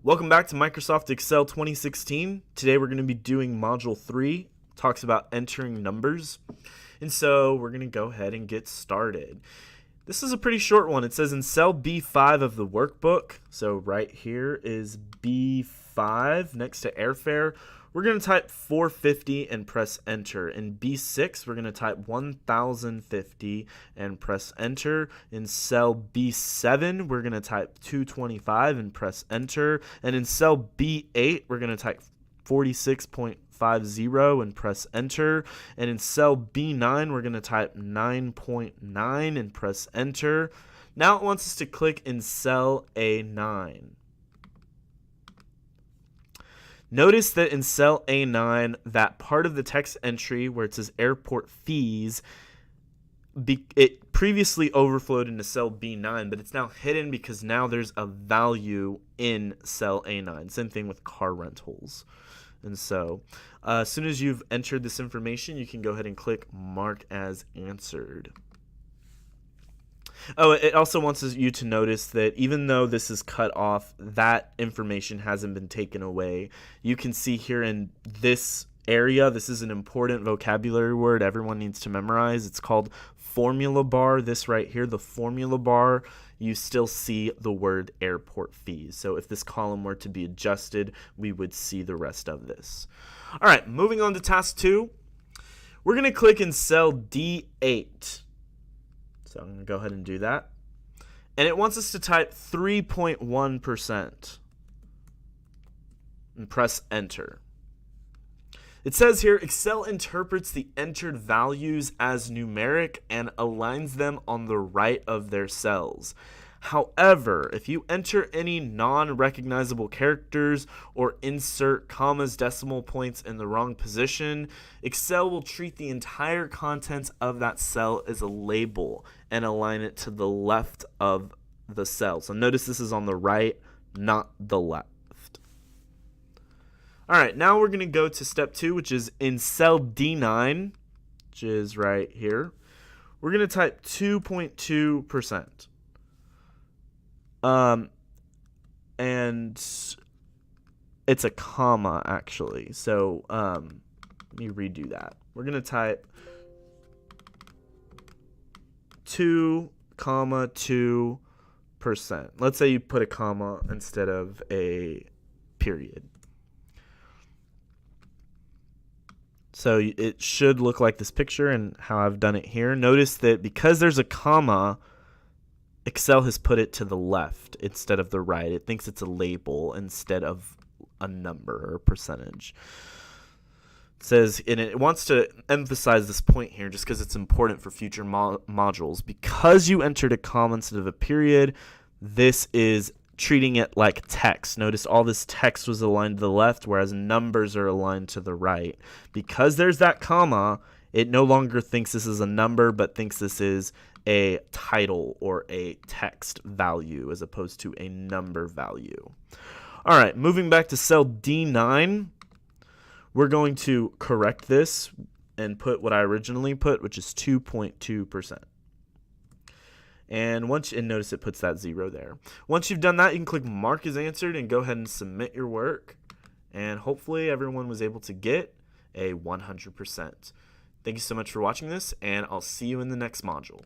Welcome back to Microsoft Excel 2016. Today we're going to be doing Module 3, talks about entering numbers. And so we're going to go ahead and get started. This is a pretty short one. It says in cell B5 of the workbook, so right here is B5 next to airfare, we're going to type 450 and press enter. In B6, we're going to type 1050 and press enter. In cell B7, we're going to type 225 and press enter. And in cell B8, we're going to type 46.50 and press enter. And in cell B9, we're going to type 9.9 and press enter. Now it wants us to click in cell A9. Notice that in cell A9, that part of the text entry where it says airport fees, it previously overflowed into cell B9, but it's now hidden because now there's a value in cell A9. Same thing with car rentals. And so as soon as you've entered this information, you can go ahead and click Mark as Answered. Oh, it also wants you to notice that even though this is cut off, that information hasn't been taken away. You can see here in this area, this is an important vocabulary word everyone needs to memorize. It's called formula bar. This right here, the formula bar, you still see the word airport fees. So if this column were to be adjusted, we would see the rest of this. All right, moving on to task 2. We're going to click in cell D8. So I'm going to go ahead and do that. And it wants us to type 3.1% and press enter. It says here, Excel interprets the entered values as numeric and aligns them on the right of their cells. However, if you enter any non-recognizable characters or insert commas, decimal points in the wrong position, Excel will treat the entire contents of that cell as a label and align it to the left of the cell. So notice this is on the right, not the left. All right, now we're going to go to step 2, which is in cell D9, which is right here. We're going to type 2.2%. And it's a comma actually. So let me redo that. We're going to type 2.2%. Let's say you put a comma instead of a period. So it should look like this picture and how I've done it here. Notice that because there's a comma, Excel has put it to the left instead of the right. It thinks it's a label instead of a number or percentage. It says, and it wants to emphasize this point here just because it's important for future modules. Because you entered a comma instead of a period, this is treating it like text. Notice all this text was aligned to the left, whereas numbers are aligned to the right. Because there's that comma, it no longer thinks this is a number, but thinks this is a title or a text value as opposed to a number value. All right, moving back to cell D9, we're going to correct this and put what I originally put, which is 2.2%. And notice it puts that 0 there. Once you've done that, you can click Mark as Answered and go ahead and submit your work. And hopefully everyone was able to get a 100%. Thank you so much for watching this, and I'll see you in the next module.